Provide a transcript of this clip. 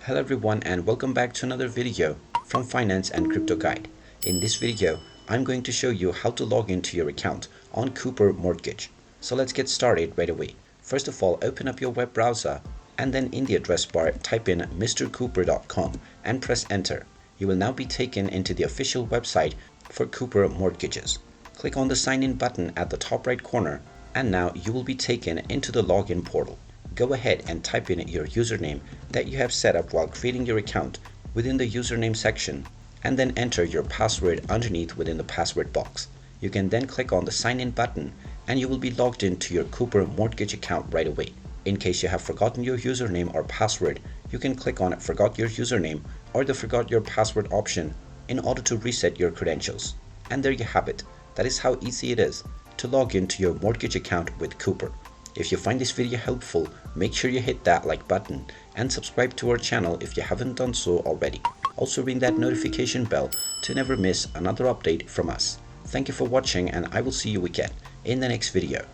Hello everyone and welcome back to another video from Finance and Crypto Guide. In this video, I'm going to show you how to log into your account on Cooper Mortgage. So let's get started right away. First of all, open up your web browser and then in the address bar type in mrcooper.com and press enter. You will now be taken into the official website for Cooper Mortgages. Click on the sign in button at the top right corner and now you will be taken into the login portal. Go ahead and type in your username that you have set up while creating your account within the username section and then enter your password underneath within the password box. You can then click on the sign in button and you will be logged into your Cooper Mortgage account right away. In case you have forgotten your username or password, you can click on forgot your username or the forgot your password option in order to reset your credentials. And there you have it. That is how easy it is to log into your mortgage account with Cooper. If you find this video helpful, make sure you hit that like button and subscribe to our channel if you haven't done so already. Also ring that notification bell to never miss another update from us. Thank you for watching and I will see you again in the next video.